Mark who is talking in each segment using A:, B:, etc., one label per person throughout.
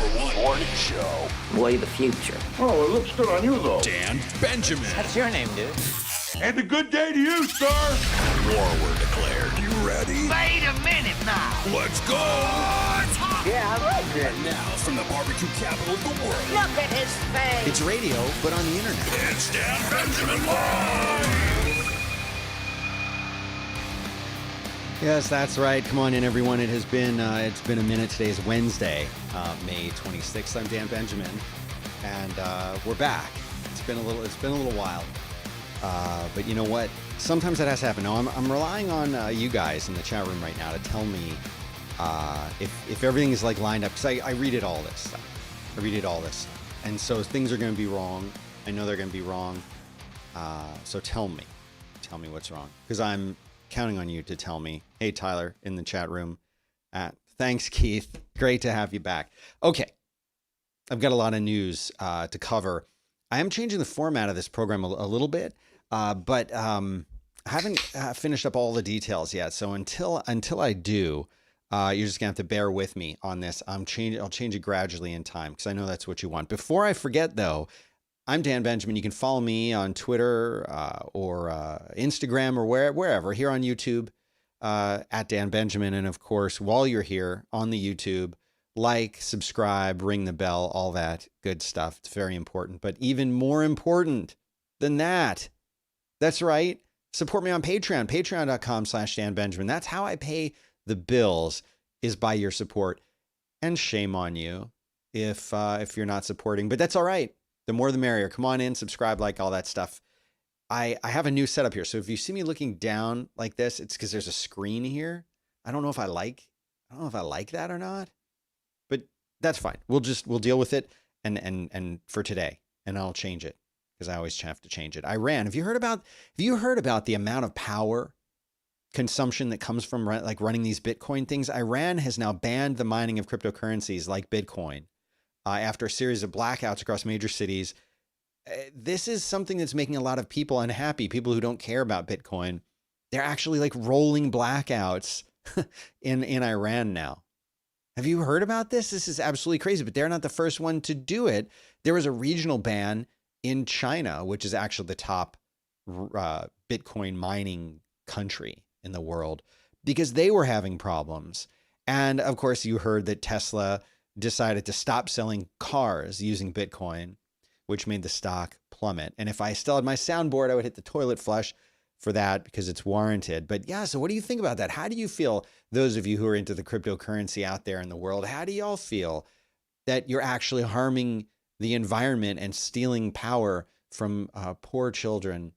A: #1 morning show.
B: Way the future.
C: Oh, it looks good on you, though.
A: Dan Benjamin.
B: That's your name, dude.
C: And a good day to you, sir.
A: War were declared. You ready?
B: Wait a minute now.
A: Let's go!
B: Yeah, I like it.
A: Now, from the barbecue capital of the world,
B: Look at his face.
D: It's radio, but on the internet.
A: it's Dan Benjamin Live!
D: Yes, that's right. Come on in, everyone. It's been a minute. Today is Wednesday, May 26th. I'm Dan Benjamin, and we're back. It's been a little while, but you know what? Sometimes that has to happen. Now, I'm relying on you guys in the chat room right now to tell me if everything is like lined up, because I read it all this stuff. I read it all this, and so things are going to be wrong. I know they're going to be wrong. So tell me what's wrong, because I'm counting on you to tell me. Hey, Tyler, in the chat room. Thanks, Keith. Great to have you back. Okay. I've got a lot of news to cover. I am changing the format of this program a little bit, but I haven't finished up all the details yet. So until I do, you're just gonna have to bear with me on this. I'll change it gradually in time, because I know that's what you want. Before I forget, though, I'm Dan Benjamin. You can follow me on Twitter or Instagram or wherever, here on YouTube, at Dan Benjamin. And of course, while you're here on the YouTube, like, subscribe, ring the bell, all that good stuff. It's very important. But even more important than that, that's right, support me on Patreon, patreon.com/Dan Benjamin. That's how I pay the bills, is by your support. And shame on you if you're not supporting, but that's all right. The more the merrier. Come on in, subscribe, like, all that stuff. I have a new setup here. So if you see me looking down like this, it's because there's a screen here. I don't know if I like that or not, but that's fine. We'll deal with it and for today, and I'll change it, because I always have to change it. Iran. Have you heard about the amount of power consumption that comes from running these Bitcoin things? Iran has now banned the mining of cryptocurrencies like Bitcoin. After a series of blackouts across major cities. This is something that's making a lot of people unhappy. People who don't care about Bitcoin, they're actually like rolling blackouts in Iran now. Have you heard about this? This is absolutely crazy, but they're not the first one to do it. There was a regional ban in China, which is actually the top Bitcoin mining country in the world, because they were having problems. And of course, you heard that Tesla decided to stop selling cars using Bitcoin, which made the stock plummet. And if I still had my soundboard, I would hit the toilet flush for that, because it's warranted. But yeah, so what do you think about that? How do you feel, those of you who are into the cryptocurrency out there in the world, how do y'all feel that you're actually harming the environment and stealing power from poor children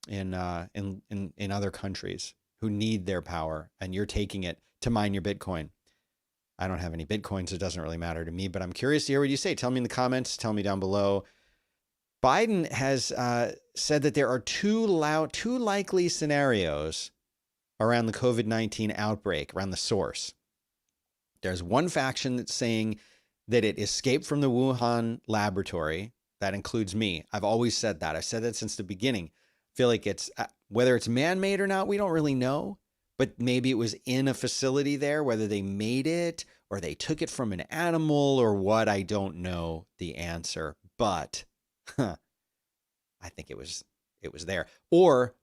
D: in other countries who need their power, and you're taking it to mine your Bitcoin? I don't have any Bitcoin, so it doesn't really matter to me, but I'm curious to hear what you say. Tell me in the comments. Tell me down below. Biden has said that there are two likely scenarios around the COVID-19 outbreak, around the source. There's one faction that's saying that it escaped from the Wuhan laboratory. That includes me. I've always said that. I've said that since the beginning. I feel like it's, whether it's man-made or not, we don't really know. But maybe it was in a facility there, whether they made it or they took it from an animal or what, I don't know the answer. But I think it was there. Or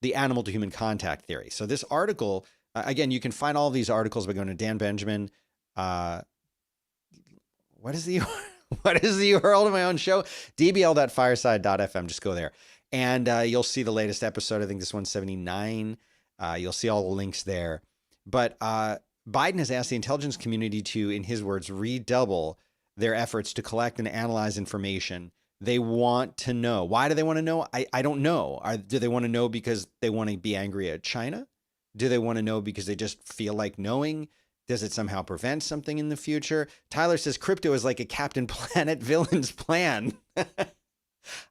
D: the animal to human contact theory. So this article, again, you can find all of these articles by going to Dan Benjamin. What is the URL to my own show? dbl.fireside.fm. Just go there. And you'll see the latest episode. I think this one's 79. You'll see all the links there. But Biden has asked the intelligence community to, in his words, redouble their efforts to collect and analyze information. They want to know. Why do they want to know? I don't know. Do they want to know because they want to be angry at China? Do they want to know because they just feel like knowing? Does it somehow prevent something in the future? Tyler says crypto is like a Captain Planet villain's plan.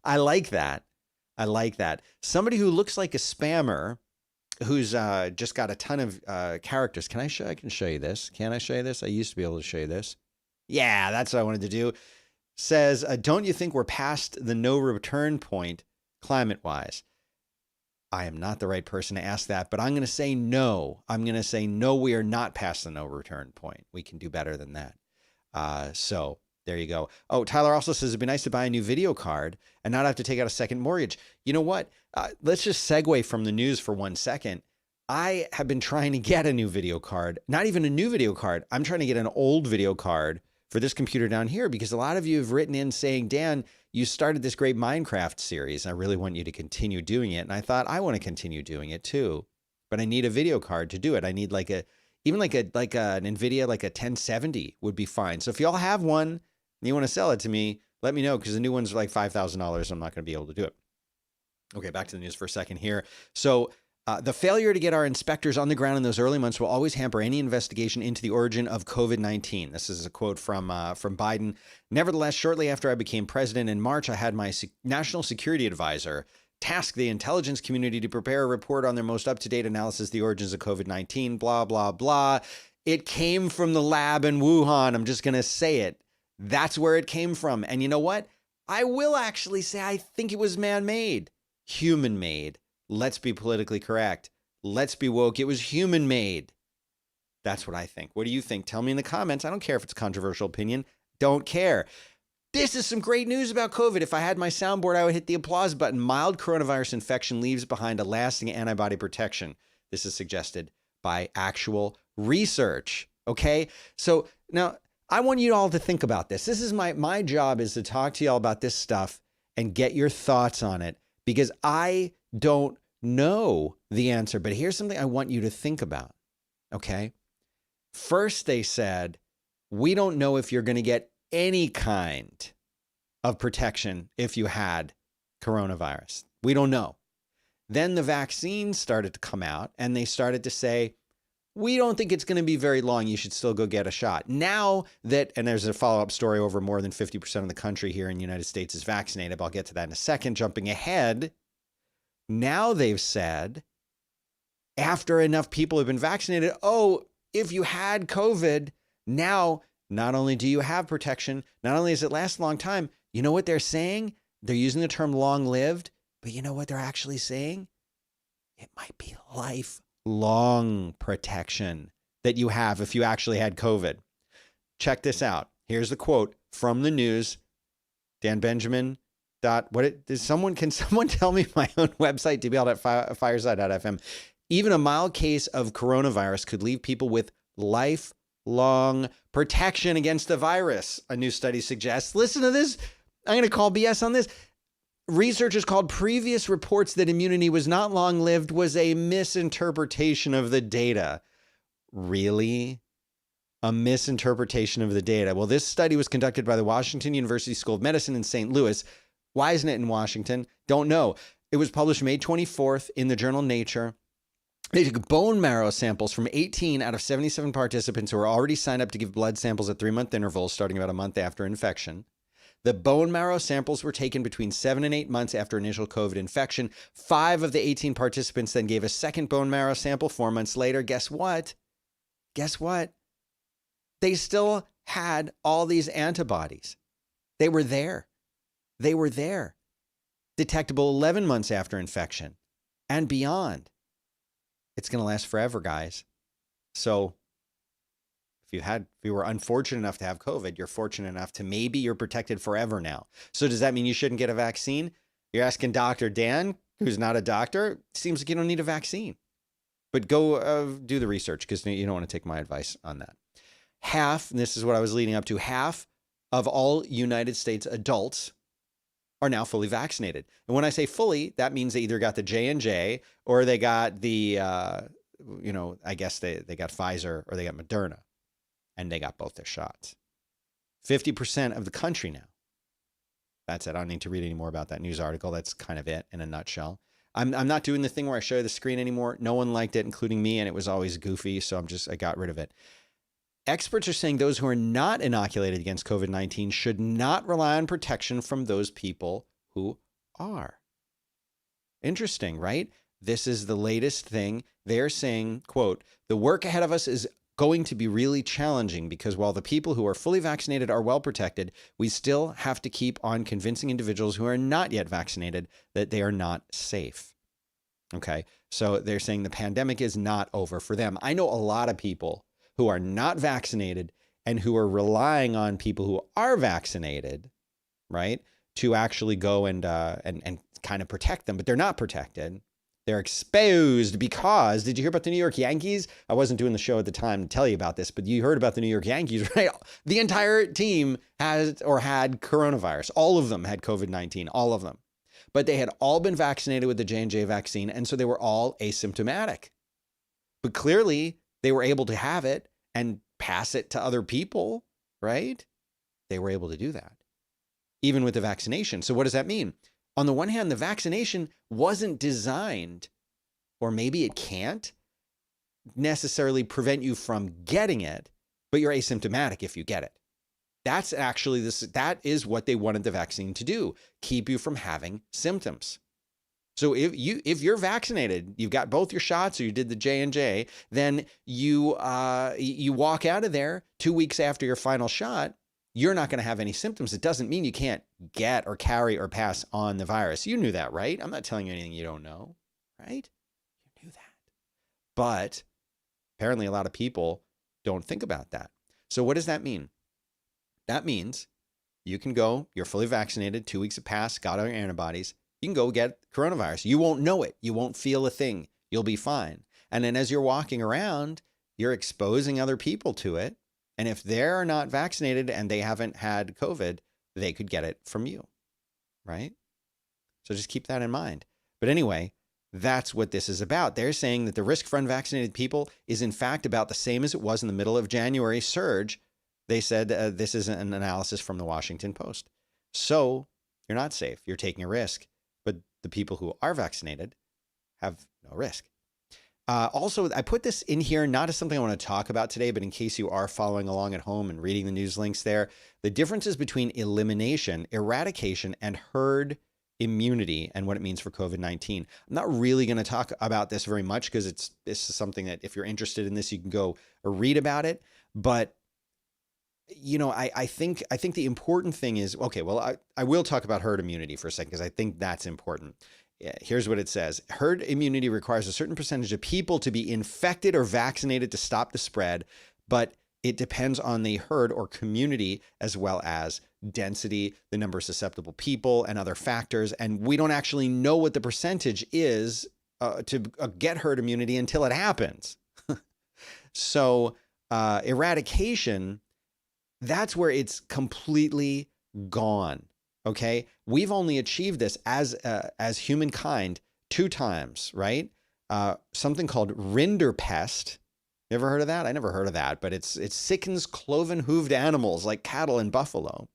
D: I like that. Somebody who looks like a spammer, who's just got a ton of characters. I can show you this. Can I show you this? I used to be able to show you this. Yeah, that's what I wanted to do. Says, don't you think we're past the no return point climate-wise? I am not the right person to ask that, but I'm going to say no. I'm going to say no, we are not past the no return point. We can do better than that. So There you go. Oh, Tyler also says it'd be nice to buy a new video card and not have to take out a second mortgage. You know what? Let's just segue from the news for 1 second. I have been trying to get a new video card, not even a new video card. I'm trying to get an old video card for this computer down here because a lot of you have written in saying, Dan, you started this great Minecraft series. I really want you to continue doing it. And I thought I want to continue doing it too, but I need a video card to do it. I need an NVIDIA, like a 1070 would be fine. So if y'all have one and you want to sell it to me, let me know because the new ones are like $5,000. I'm not going to be able to do it. Okay, back to the news for a second here. So the failure to get our inspectors on the ground in those early months will always hamper any investigation into the origin of COVID-19. This is a quote from Biden. Nevertheless, shortly after I became president in March, I had my national security advisor task the intelligence community to prepare a report on their most up-to-date analysis of the origins of COVID-19, blah, blah, blah. It came from the lab in Wuhan. I'm just going to say it. That's where it came from. And you know what? I will actually say I think it was man-made, human-made. Let's be politically correct. Let's be woke. It was human-made. That's what I think. What do you think? Tell me in the comments. I don't care if it's a controversial opinion. Don't care. This is some great news about COVID. If I had my soundboard, I would hit the applause button. Mild coronavirus infection leaves behind a lasting antibody protection. This is suggested by actual research. Okay? So now I want you all to think about this. This is my job is to talk to you all about this stuff and get your thoughts on it because I don't know the answer. But here's something I want you to think about. Okay? First, they said, we don't know if you're going to get any kind of protection if you had coronavirus. We don't know. Then the vaccines started to come out and they started to say, we don't think it's going to be very long. You should still go get a shot. Now that, and there's a follow-up story over more than 50% of the country here in the United States is vaccinated. I'll get to that in a second. Jumping ahead. Now they've said, after enough people have been vaccinated, oh, if you had COVID, now not only do you have protection, not only does it last a long time, you know what they're saying? They're using the term long-lived, but you know what they're actually saying? It might be lifelong protection that you have if you actually had COVID. Check this out. Here's the quote from the news. Dan Benjamin. Can someone tell me my own website, dbl.fireside.fm? Even a mild case of coronavirus could leave people with lifelong protection against the virus, a new study suggests. Listen to this. I'm going to call BS on this. Researchers called previous reports that immunity was not long-lived was a misinterpretation of the data. Really? A misinterpretation of the data. Well, this study was conducted by the Washington University School of Medicine in St. Louis. Why isn't it in Washington? Don't know. It was published May 24th in the journal Nature. They took bone marrow samples from 18 out of 77 participants who were already signed up to give blood samples at 3-month intervals starting about a month after infection. The bone marrow samples were taken between 7 and 8 months after initial COVID infection. 5 of the 18 participants then gave a second bone marrow sample 4 months later. Guess what? They still had all these antibodies. They were there. Detectable 11 months after infection and beyond. It's going to last forever, guys. So if you were unfortunate enough to have COVID, you're fortunate enough to maybe you're protected forever now. So does that mean you shouldn't get a vaccine? You're asking Dr. Dan, who's not a doctor. Seems like you don't need a vaccine. But go do the research because you don't want to take my advice on that. Half, and this is what I was leading up to, half of all United States adults are now fully vaccinated. And when I say fully, that means they either got the J&J or they got the, I guess they got Pfizer or they got Moderna and they got both their shots. 50% of the country now. That's it. I don't need to read any more about that news article. That's kind of it in a nutshell. I'm not doing the thing where I show you the screen anymore. No one liked it, including me, and it was always goofy. So I got rid of it. Experts are saying those who are not inoculated against COVID-19 should not rely on protection from those people who are. Interesting, right? This is the latest thing. They're saying, quote, the work ahead of us is going to be really challenging because while the people who are fully vaccinated are well protected, we still have to keep on convincing individuals who are not yet vaccinated that they are not safe. Okay, so they're saying the pandemic is not over for them. I know a lot of people who are not vaccinated and who are relying on people who are vaccinated, right, to actually go and kind of protect them, but they're not protected. They're exposed because, did you hear about the New York Yankees? I wasn't doing the show at the time to tell you about this, but you heard about the New York Yankees, right? The entire team had coronavirus. All of them had COVID-19, all of them. But they had all been vaccinated with the J&J vaccine, and so they were all asymptomatic. But clearly, they were able to have it and pass it to other people, right? They were able to do that, even with the vaccination. So what does that mean? On the one hand, the vaccination wasn't designed, or maybe it can't necessarily prevent you from getting it, but you're asymptomatic if you get it. That's actually that is what they wanted the vaccine to do, keep you from having symptoms. So if you're vaccinated, you've got both your shots, or you did the J&J, then you walk out of there 2 weeks after your final shot, you're not going to have any symptoms. It doesn't mean you can't get or carry or pass on the virus. You knew that, right? I'm not telling you anything you don't know, right? You knew that. But apparently a lot of people don't think about that. So what does that mean? That means you can go, you're fully vaccinated, 2 weeks have passed, got all your antibodies, you can go get coronavirus. You won't know it. You won't feel a thing. You'll be fine. And then as you're walking around, you're exposing other people to it. And if they're not vaccinated and they haven't had COVID, they could get it from you, right? So just keep that in mind. But anyway, that's what this is about. They're saying that the risk for unvaccinated people is in fact about the same as it was in the middle of January surge. They said this is an analysis from the Washington Post. So you're not safe. You're taking a risk. But the people who are vaccinated have no risk. Also, I put this in here not as something I want to talk about today, but in case you are following along at home and reading the news links there, the differences between elimination, eradication, and herd immunity and what it means for COVID-19. I'm not really going to talk about this very much because this is something that if you're interested in this, you can go read about it. But you know, I think the important thing is, okay, well, I will talk about herd immunity for a second because I think that's important. Here's what it says. Herd immunity requires a certain percentage of people to be infected or vaccinated to stop the spread, but it depends on the herd or community as well as density, the number of susceptible people, and other factors. And we don't actually know what the percentage is to get herd immunity until it happens. So eradication, that's where it's completely gone. Okay, we've only achieved this as humankind 2 times, right? Something called Rinderpest. You ever heard of that? I never heard of that, but it sickens cloven-hooved animals like cattle and buffalo.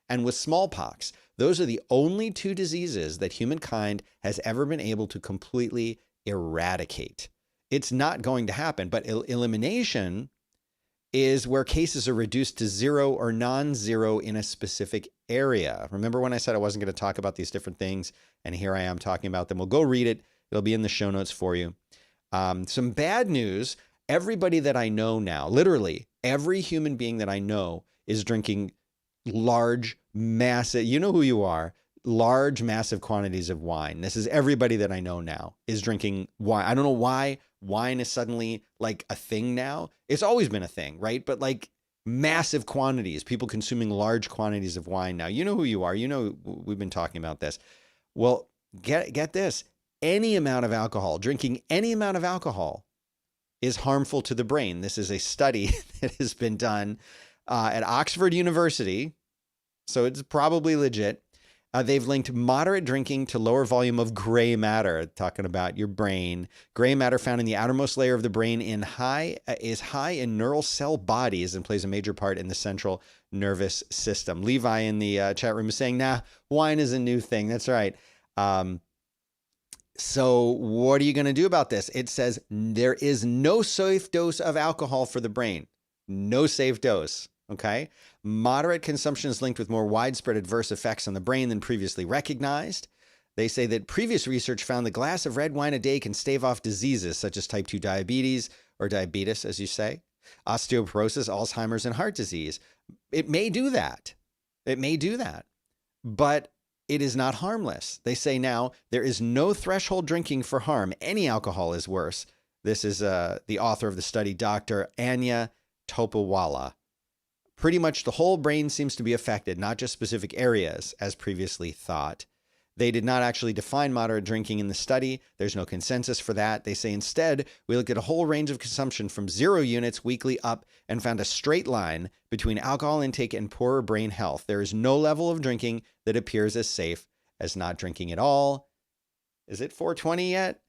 D: And with smallpox, those are the only 2 diseases that humankind has ever been able to completely eradicate. It's not going to happen, but elimination is where cases are reduced to 0 or non-zero in a specific area. Remember when I said I wasn't going to talk about these different things, and here I am talking about them. Well, go read it. It'll be in the show notes for you. Some bad news. Everybody that I know now, literally every human being that I know is drinking large, massive, you know who you are, large, massive quantities of wine. This is everybody that I know now is drinking wine. I don't know why wine is suddenly like a thing now. It's always been a thing, right? But like massive quantities, people consuming large quantities of wine now. You know who you are. You know, we've been talking about this. Well, get this. Any amount of alcohol, drinking any amount of alcohol is harmful to the brain. This is a study that has been done at Oxford University. So it's probably legit. They've linked moderate drinking to lower volume of gray matter, talking about your brain. Gray matter found in the outermost layer of the brain is high in neural cell bodies and plays a major part in the central nervous system. Levi in the chat room is saying, nah, wine is a new thing. That's right. So what are you going to do about this? It says there is no safe dose of alcohol for the brain. No safe dose. Okay. Moderate consumption is linked with more widespread adverse effects on the brain than previously recognized. They say that previous research found the glass of red wine a day can stave off diseases such as type 2 diabetes, or diabetes, as you say, osteoporosis, Alzheimer's, and heart disease. It may do that. It may do that. But it is not harmless. They say now there is no threshold drinking for harm. Any alcohol is worse. This is the author of the study, Dr. Anya Topawala. Pretty much the whole brain seems to be affected, not just specific areas, as previously thought. They did not actually define moderate drinking in the study. There's no consensus for that. They say instead, we looked at a whole range of consumption from 0 units weekly up and found a straight line between alcohol intake and poorer brain health. There is no level of drinking that appears as safe as not drinking at all. Is it 420 yet?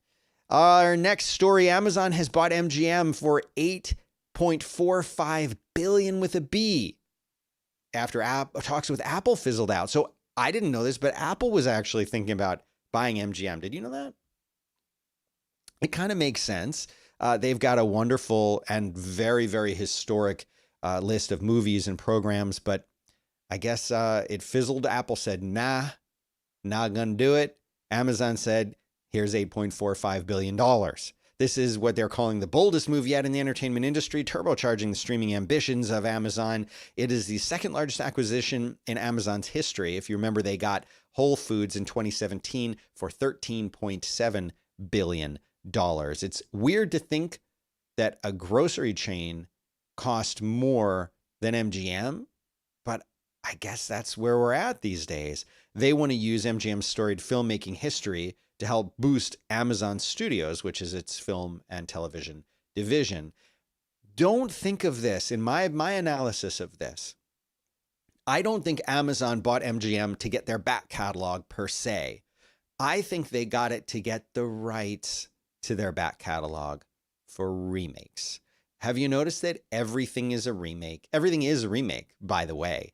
D: Our next story, Amazon has bought MGM for $8.45 billion with a B after talks with Apple fizzled out. So I didn't know this, but Apple was actually thinking about buying MGM. Did you know that? It kind of makes sense. They've got a wonderful and very, very historic list of movies and programs, but I guess it fizzled. Apple said, nah, not going to do it. Amazon said, here's $8.45 billion. This is what they're calling the boldest move yet in the entertainment industry, turbocharging the streaming ambitions of Amazon. It is the second largest acquisition in Amazon's history. If you remember, they got Whole Foods in 2017 for $13.7 billion. It's weird to think that a grocery chain cost more than MGM, but I guess that's where we're at these days. They want to use MGM's storied filmmaking history to help boost Amazon Studios, which is its film and television division. Don't think of this, in my analysis of this, I don't think Amazon bought MGM to get their back catalog per se. I think they got it to get the rights to their back catalog for remakes. Have you noticed that everything is a remake? Everything is a remake, by the way.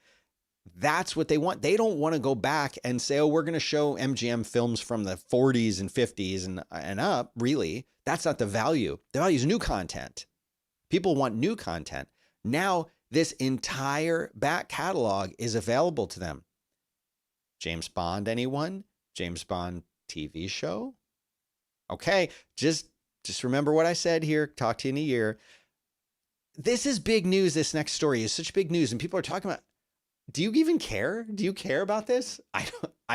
D: That's what they want. They don't want to go back and say, oh, we're going to show MGM films from the 40s and 50s and up. Really, that's not the value. The value is new content. People want new content. Now, this entire back catalog is available to them. James Bond, anyone? James Bond TV show? Okay, just remember what I said here. Talk to you in a year. This is big news. This next story is such big news, and people are talking about. Do you even care? Do you care about this? I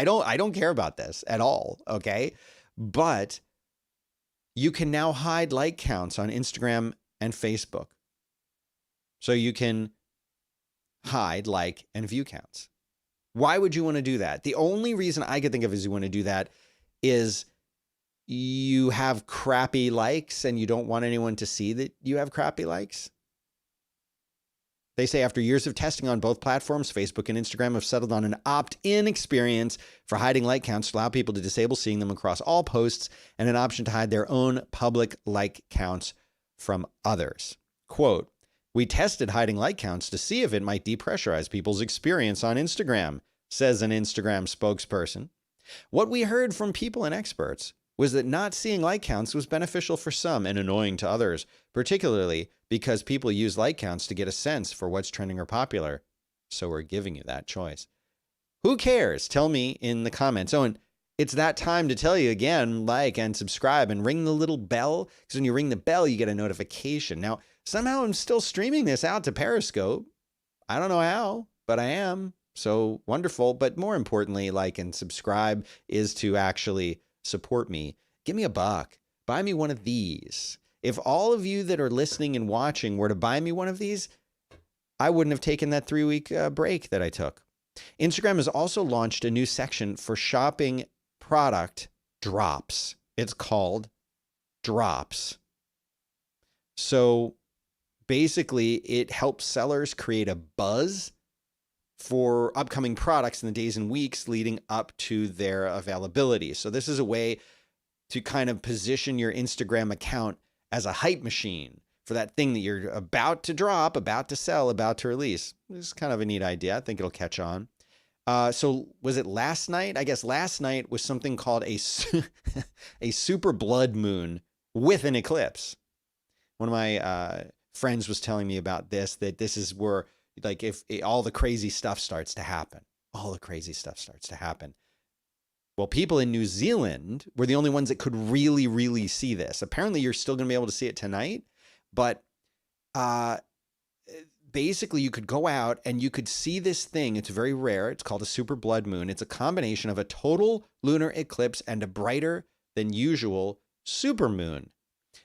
D: don't care about this at all. Okay. But you can now hide like counts on Instagram and Facebook. So you can hide like and view counts. Why would you want to do that? The only reason I could think of is you want to do that is you have crappy likes and you don't want anyone to see that you have crappy likes. They say after years of testing on both platforms, Facebook and Instagram have settled on an opt-in experience for hiding like counts to allow people to disable seeing them across all posts and an option to hide their own public like counts from others. Quote, we tested hiding like counts to see if it might depressurize people's experience on Instagram, says an Instagram spokesperson. What we heard from people and experts was that not seeing like counts was beneficial for some and annoying to others, particularly because people use like counts to get a sense for what's trending or popular. So we're giving you that choice. Who cares? Tell me in the comments. Oh, and it's that time to tell you again, like and subscribe and ring the little bell, because when you ring the bell, you get a notification. Now, somehow I'm still streaming this out to Periscope. I don't know how, but I am. So wonderful. But more importantly, like and subscribe is to actually support me. Give me $1. Buy me one of these. If all of you that are listening and watching were to buy me one of these, I wouldn't have taken that 3-week break that I took. Instagram has also launched a new section for shopping product drops. It's called Drops. So basically, it helps sellers create a buzz for upcoming products in the days and weeks leading up to their availability. So this is a way to kind of position your Instagram account as a hype machine for that thing that you're about to drop, about to sell, about to release. This is kind of a neat idea. I think it'll catch on. So was it last night? I guess last night was something called a super blood moon with an eclipse. One of my friends was telling me about this, that this is where, like, if all the crazy stuff starts to happen, Well, people in New Zealand were the only ones that could really, really see this. Apparently, you're still going to be able to see it tonight, but basically, you could go out and you could see this thing. It's very rare. It's called a super blood moon. It's a combination of a total lunar eclipse and a brighter than usual supermoon.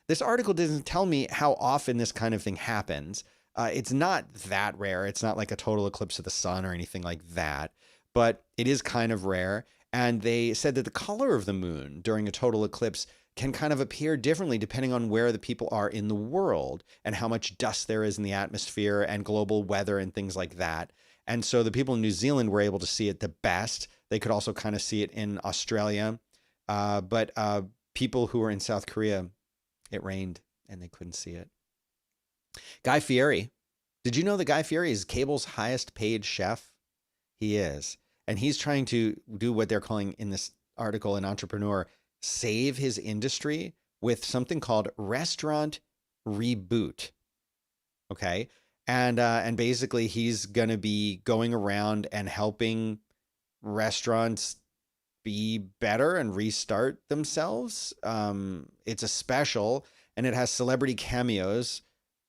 D: This article doesn't tell me how often this kind of thing happens. It's not that rare. It's not like a total eclipse of the sun or anything like that, but it is kind of rare. And they said that the color of the moon during a total eclipse can kind of appear differently depending on where the people are in the world and how much dust there is in the atmosphere and global weather and things like that. And so the people in New Zealand were able to see it the best. They could also kind of see it in Australia. But people who were in South Korea, it rained and they couldn't see it. Guy Fieri. Did you know that Guy Fieri is cable's highest paid chef? He is. And he's trying to do what they're calling in this article, an entrepreneur, save his industry with something called restaurant reboot. Okay. And basically he's going to be going around and helping restaurants be better and restart themselves. It's a special and it has celebrity cameos.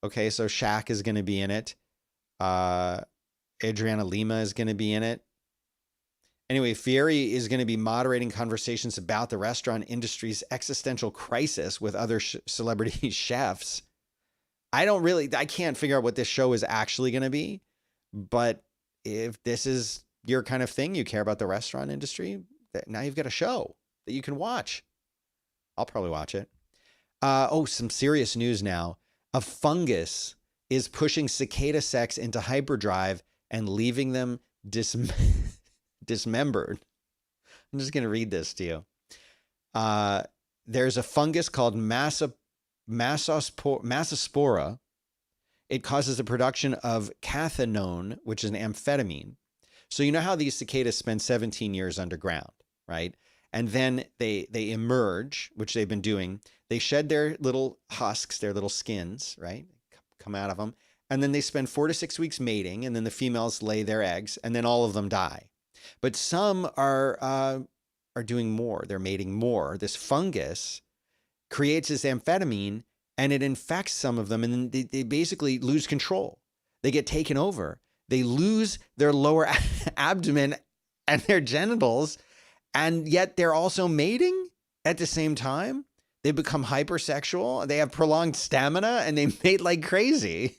D: Okay. So Shaq is going to be in it. Adriana Lima is going to be in it. Anyway, Fieri is going to be moderating conversations about the restaurant industry's existential crisis with other celebrity chefs. I can't figure out what this show is actually going to be, but if this is your kind of thing, you care about the restaurant industry, now you've got a show that you can watch. I'll probably watch it. Some serious news now. A fungus is pushing cicada sex into hyperdrive and leaving them dismembered. I'm just going to read this to you. There's a fungus called Massospora. It causes the production of cathinone, which is an amphetamine. So you know how these cicadas spend 17 years underground, right? And then they emerge, which they've been doing. They shed their little husks, their little skins, right? Come out of them. And then they spend 4 to 6 weeks mating, and then the females lay their eggs, and then all of them die. But some are doing more. They're mating more. This fungus creates this amphetamine, and it infects some of them, and then they basically lose control. They get taken over. They lose their lower abdomen and their genitals, and yet they're also mating at the same time. They become hypersexual. They have prolonged stamina, and they mate like crazy.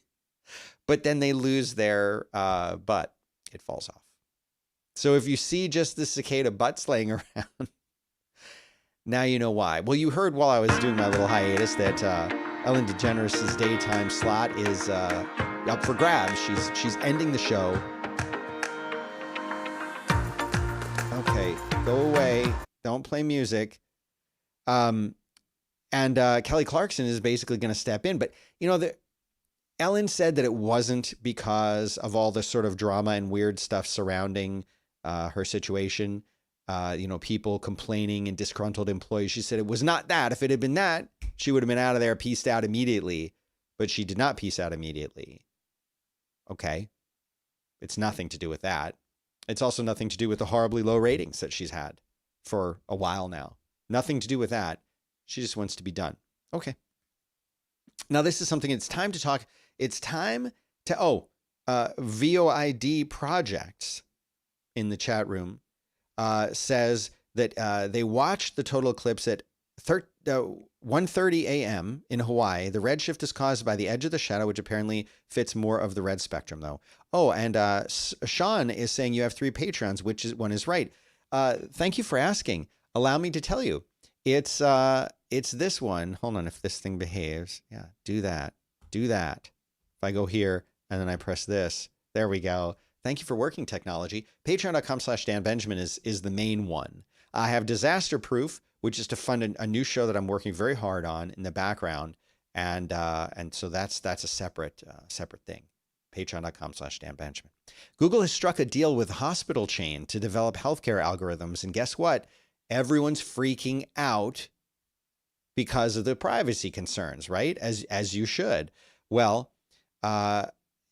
D: But then they lose their butt. It falls off. So if you see just the cicada butts laying around, now you know why. Well, you heard while I was doing my little hiatus that Ellen DeGeneres' daytime slot is up for grabs. She's ending the show. Okay, go away. Don't play music. And Kelly Clarkson is basically going to step in. But, you know, Ellen said that it wasn't because of all the sort of drama and weird stuff surrounding her situation. People complaining and disgruntled employees. She said it was not that. If it had been that, she would have been out of there, pieced out immediately. But she did not piece out immediately. Okay. It's nothing to do with that. It's also nothing to do with the horribly low ratings that she's had for a while now. Nothing to do with that. She just wants to be done. Okay. Now, this is something it's time to talk. It's time to, VOID Projects in the chat room says that they watched the total eclipse at 1:30 a.m. in Hawaii. The red shift is caused by the edge of the shadow, which apparently fits more of the red spectrum, though. Oh, and Sean is saying you have 3 Patreons, which one is right. Thank you for asking. Allow me to tell you. It's this one. Hold on, if this thing behaves. Yeah, do that. Do that. If I go here and then I press this, there we go. Thank you for working technology. Patreon.com/Dan Benjamin is the main one. I have Disaster Proof, which is to fund a new show that I'm working very hard on in the background. And so that's a separate thing. Patreon.com/Dan Benjamin. Google has struck a deal with a hospital chain to develop healthcare algorithms. And guess what? Everyone's freaking out because of the privacy concerns, right? As you should. Well,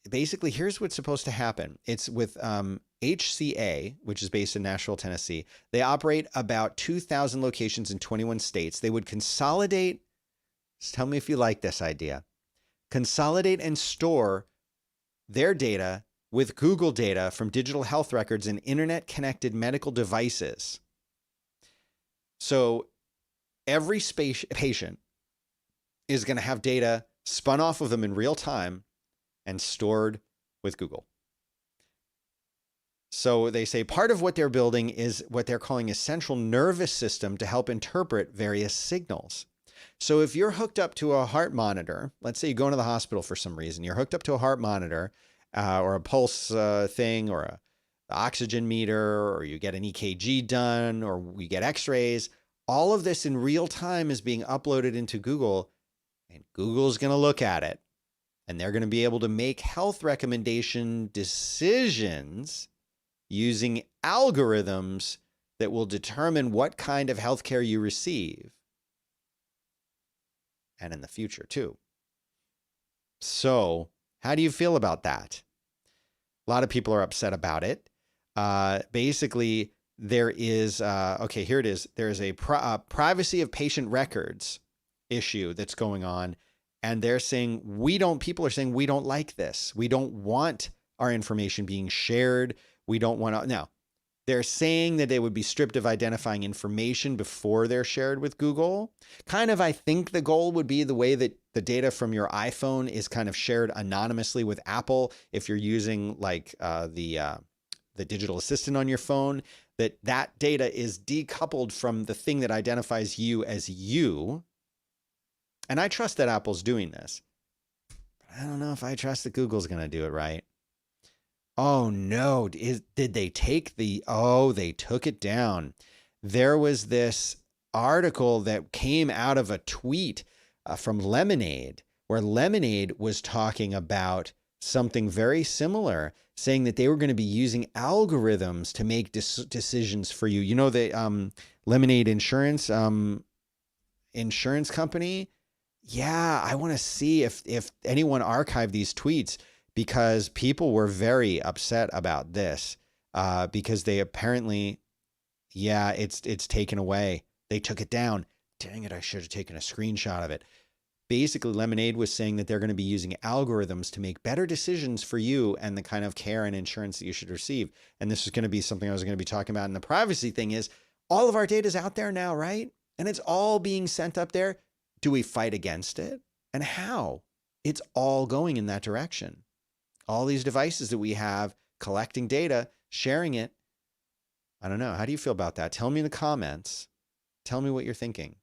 D: basically, here's what's supposed to happen. It's with HCA, which is based in Nashville, Tennessee. They operate about 2,000 locations in 21 states. They would consolidate. Tell me if you like this idea. Consolidate and store their data with Google data from digital health records and internet-connected medical devices. So every patient is going to have data spun off of them in real time and stored with Google. So they say part of what they're building is what they're calling a central nervous system to help interpret various signals. So if you're hooked up to a heart monitor, let's say you go into the hospital for some reason, you're hooked up to a heart monitor or a pulse thing or a oxygen meter, or you get an EKG done, or you get x-rays, all of this in real time is being uploaded into Google, and Google's going to look at it, and they're going to be able to make health recommendation decisions using algorithms that will determine what kind of healthcare you receive. And in the future too. So how do you feel about that? A lot of people are upset about it. Basically, there is, okay, here it is. There is a privacy of patient records issue that's going on. And they're saying, people are saying, we don't like this. We don't want our information being shared. We don't want to, now, they're saying that they would be stripped of identifying information before they're shared with Google. Kind of, I think the goal would be the way that the data from your iPhone is kind of shared anonymously with Apple. If you're using like the digital assistant on your phone, that data is decoupled from the thing that identifies you as you. And I trust that Apple's doing this. But I don't know if I trust that Google's going to do it right. Oh no, did they take they took it down. There was this article that came out of a tweet from Lemonade, where Lemonade was talking about something very similar, saying that they were going to be using algorithms to make decisions for you. You know, the Lemonade insurance company. Yeah, I want to see if anyone archived these tweets, because people were very upset about this because they apparently, it's taken away. They took it down. Dang it, I should have taken a screenshot of it. Basically, Lemonade was saying that they're going to be using algorithms to make better decisions for you and the kind of care and insurance that you should receive. And this is going to be something I was going to be talking about. And the privacy thing is, all of our data is out there now, right? And it's all being sent up there. Do we fight against it? And how? It's all going in that direction. All these devices that we have collecting data, sharing it. I don't know. How do you feel about that? Tell me in the comments. Tell me what you're thinking.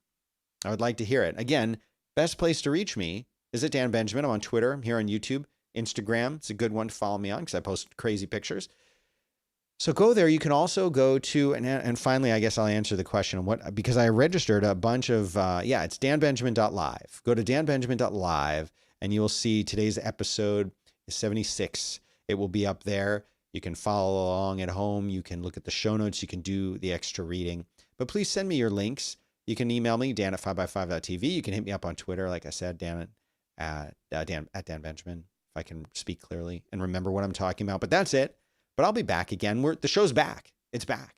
D: I would like to hear it. Again, best place to reach me is at Dan Benjamin. I'm on Twitter. I'm here on YouTube, Instagram. It's a good one to follow me on because I post crazy pictures. So go there. You can also go to, and finally, I guess I'll answer the question on because I registered a bunch of, it's danbenjamin.live. Go to danbenjamin.live and you will see today's episode is 76. It will be up there. You can follow along at home. You can look at the show notes. You can do the extra reading. But please send me your links. You can email me, dan@5by5.tv. You can hit me up on Twitter, like I said, Dan Benjamin, if I can speak clearly and remember what I'm talking about. But that's it. But I'll be back again. The show's back. It's back.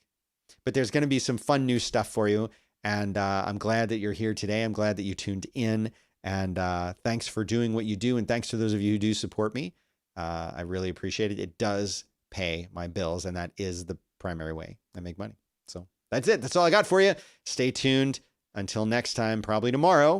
D: But there's going to be some fun new stuff for you. And I'm glad that you're here today. I'm glad that you tuned in. And thanks for doing what you do. And thanks to those of you who do support me. I really appreciate it. It does pay my bills. And that is the primary way I make money. So that's it. That's all I got for you. Stay tuned until next time, probably tomorrow.